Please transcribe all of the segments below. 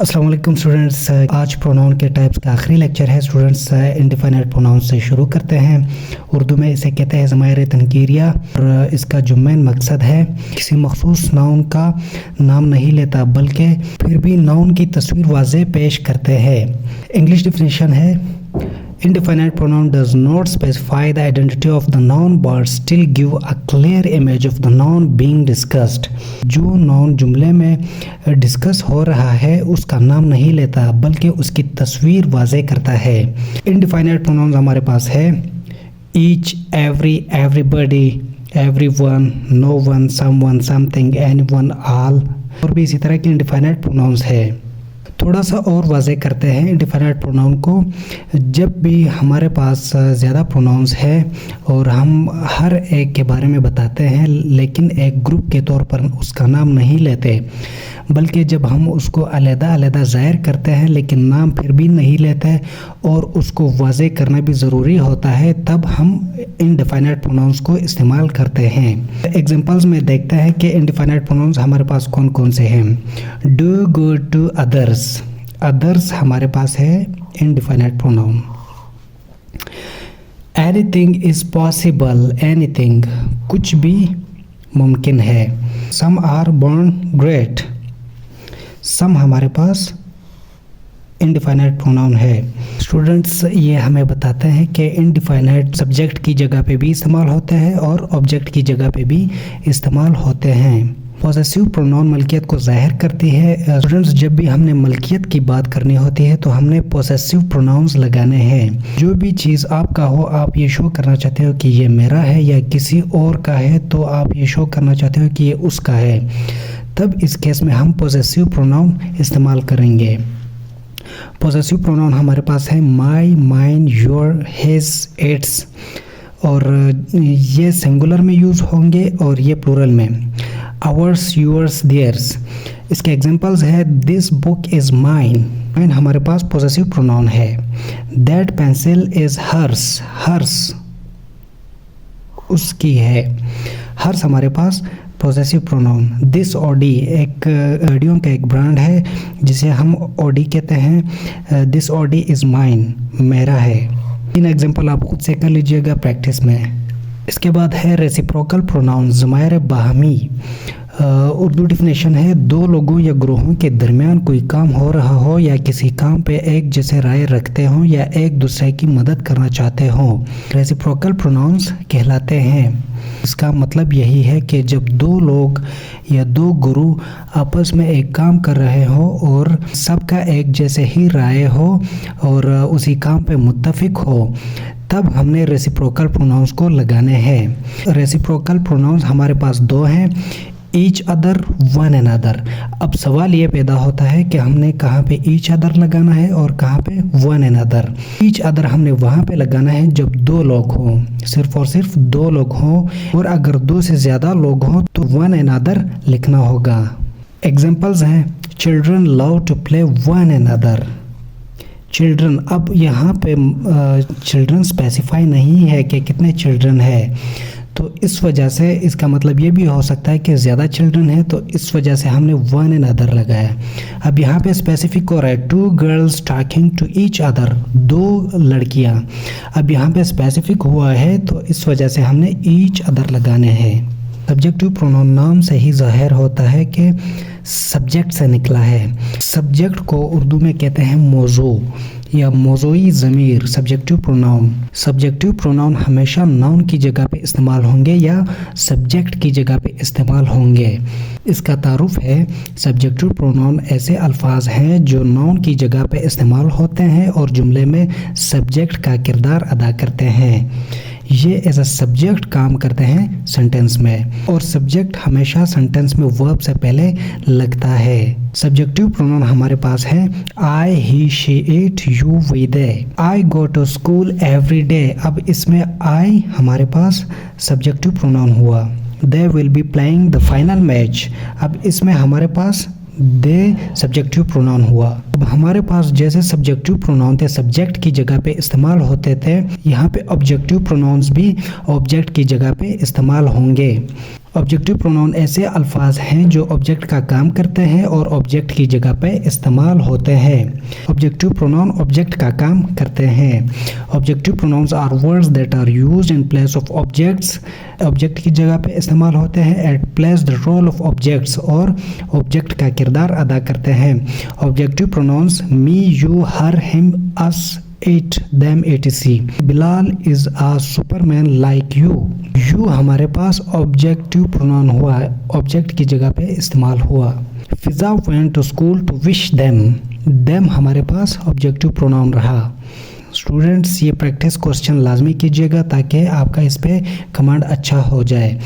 अस्सलाम वालेकुम स्टूडेंट्स। आज प्रोनाउन के टाइप्स का आखिरी लेक्चर है स्टूडेंट्स। इंडिफिनिट प्रोनाउन से शुरू करते हैं। उर्दू में इसे कहते हैं ज़माइर तनकीरिया और इसका जो मेन मकसद है किसी मखसूस नाउन का नाम नहीं लेता बल्कि फिर भी नाउन की तस्वीर वाज़े पेश करते हैं। इंग्लिश डिफिनेशन है indefinite pronoun does not specify the identity of the noun but still give a clear image of the noun being discussed। जो नाउन जुमले में डिस्कस हो रहा है उसका नाम नहीं लेता बल्कि उसकी तस्वीर वाज़े करता है। indefinite pronouns हमारे पास है each, every, everybody, everyone, no one, someone, something, anyone, all और भी इसी तरह के indefinite pronouns है। थोड़ा सा और वाज़े करते हैं इंडिफिनिट प्रोनाउन को। जब भी हमारे पास ज़्यादा प्रोनाउंस है और हम हर एक के बारे में बताते हैं लेकिन एक ग्रुप के तौर पर उसका नाम नहीं लेते बल्कि जब हम उसको अलग-अलग ज़ाहिर करते हैं लेकिन नाम फिर भी नहीं लेते और उसको वाज़े करना भी ज़रूरी होता है तब हम इंडिफिनिट प्रोनाउंस को इस्तेमाल करते हैं। एग्जांपल्स में देखते हैं कि इंडिफिनिट प्रोनाउंस हमारे पास कौन कौन से हैं। Do, go, to, others. Others हमारे पास है indefinite pronoun. Anything is possible. Anything कुछ भी मुमकिन है। Some are born great. Some हमारे पास इंडिफिनिट प्रोनाउन है। स्टूडेंट्स ये हमें बताते हैं कि इंडिफिनिट सब्जेक्ट की जगह पे भी इस्तेमाल होते हैं और ऑब्जेक्ट की जगह पे भी इस्तेमाल होते हैं। पॉसेसिव प्रोनाउन मलकियत को ज़ाहिर करती है। स्टूडेंट्स जब भी हमने मलकियत की बात करनी होती है तो हमने पॉसेसिव प्रोनाउंस लगाने हैं। जो भी चीज़ आपका हो आप ये शो करना चाहते हो कि ये मेरा है या किसी और का है तो आप ये शो करना चाहते हो कि ये उसका है, तब इस केस में हम पॉसेसिव प्रोनाउन इस्तेमाल करेंगे। पॉसेसिव प्रोनाउन हमारे पास है माई, माइन, योर, हिज, इट्स और ये सिंगुलर में यूज़ होंगे और ये प्लूरल में आवर्स, यूअर्स, देयर्स। इसके एग्जांपल्स है this book is mine. Mine हमारे पास पॉसेसिव प्रोनाउन है। That pencil is hers. Hers उसकी है। हर्स हमारे पास पॉसेसिव प्रोनाउन। दिस ऑडी एक ऑडियो का एक ब्रांड है जिसे हम ऑडी कहते हैं। दिस ऑडी इज़ माइन मेरा है। इन एग्जांपल आप खुद से कर लीजिएगा प्रैक्टिस में। इसके बाद है रेसिप्रोकल प्रोनाउन ज़माइर बाहमी। उर्दू डिफिनेशन है दो लोगों या ग्रोहों के दरमियान कोई काम हो रहा हो या किसी काम पे एक जैसे राय रखते हों या एक दूसरे की मदद करना चाहते हों, रेसिप्रोकल प्रोनाउंस कहलाते हैं। इसका मतलब यही है कि जब दो लोग या दो गुरु आपस में एक काम कर रहे हो और सबका एक जैसे ही राय हो और उसी काम पे मुत्तफिक हो तब हमने रेसिप्रोकल प्रोनाउंस को लगाने हैं। रेसिप्रोकल प्रोनाउंस हमारे पास दो हैं, each other, one and other. अब सवाल ये पैदा होता है कि हमने कहाँ पे ईच अदर लगाना है और कहाँ पे one and other. Each other हमने वहाँ पे लगाना है जब दो लोग हों, सिर्फ और सिर्फ दो लोग हों, और अगर दो से ज़्यादा लोग हों तो वन एंड अदर लिखना होगा। एग्जाम्पल्स हैं children love to play one and other. Children, अब यहाँ पे चिल्ड्रन स्पेसिफाई नहीं है कि कितने चिल्ड्रन है तो इस वजह से इसका मतलब ये भी हो सकता है कि ज़्यादा चिल्ड्रन है तो इस वजह से हमने वन एंड अदर लगाया। अब यहाँ पे स्पेसिफिक हो रहा है two girls talking to each other, दो लड़कियाँ। अब यहाँ पे स्पेसिफिक हुआ है तो इस वजह से हमने ईच अदर लगाने हैं। सब्जेक्टिव प्रोनाउन नाम से ही ज़ाहिर होता है कि सब्जेक्ट से निकला है। सब्जेक्ट को उर्दू में कहते हैं मौजू या मौजूई ज़मीर, सब्जेक्टिव प्रोनाउन। सब्जेक्टिव प्रोनाउन हमेशा नाउन की जगह पे इस्तेमाल होंगे या सब्जेक्ट की जगह पे इस्तेमाल होंगे। इसका तारुफ है सब्जेक्टिव प्रोनाउन ऐसे अल्फाज हैं जो नाउन की जगह पे इस्तेमाल होते हैं और जुमले में सब्जेक्ट का किरदार अदा करते हैं। ये एज अ सब्जेक्ट काम करते हैं सेंटेंस में और सब्जेक्ट हमेशा सेंटेंस में वर्ब से पहले लगता है। सब्जेक्टिव प्रोनाउन हमारे पास है I, he, she, it, you, we, they. I go to school every day. अब इसमें आई हमारे पास सब्जेक्टिव प्रोनाउन हुआ। They will be playing the final match. अब इसमें हमारे पास दे सब्जेक्टिव प्रोनाउन हुआ। अब हमारे पास जैसे सब्जेक्टिव प्रोनाउन थे सब्जेक्ट की जगह पे इस्तेमाल होते थे, यहाँ पे ऑब्जेक्टिव प्रोनाउंस भी ऑब्जेक्ट की जगह पे इस्तेमाल होंगे। ऑब्जेक्टिव प्रोनाउन ऐसे अल्फाज हैं जो ऑब्जेक्ट का काम करते हैं और ऑब्जेक्ट की जगह पे इस्तेमाल होते हैं। ऑब्जेक्टिव प्रोनाउन ऑब्जेक्ट का काम करते हैं। Objective pronouns are words that are used in place of objects, object की जगह पे इस्तेमाल होते हैं। At place the role of objects, और ऑब्जेक्ट का किरदार अदा करते हैं। Objective pronouns me, you, her, him, us, it, them, etc। Bilal is a superman like you. You हमारे पास ऑब्जेक्टिव प्रोनाउन हुआ, ऑब्जेक्ट की जगह पे इस्तेमाल हुआ। Fiza went to school to wish them, them हमारे पास ऑब्जेक्टिव प्रोनाउन रहा। स्टूडेंट्स, ये प्रैक्टिस क्वेश्चन लाजमी कीजिएगा ताकि आपका इस पे कमांड अच्छा हो जाए।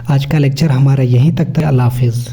आज का लेक्चर हमारा यहीं तक था। अल्लाह हाफिज़।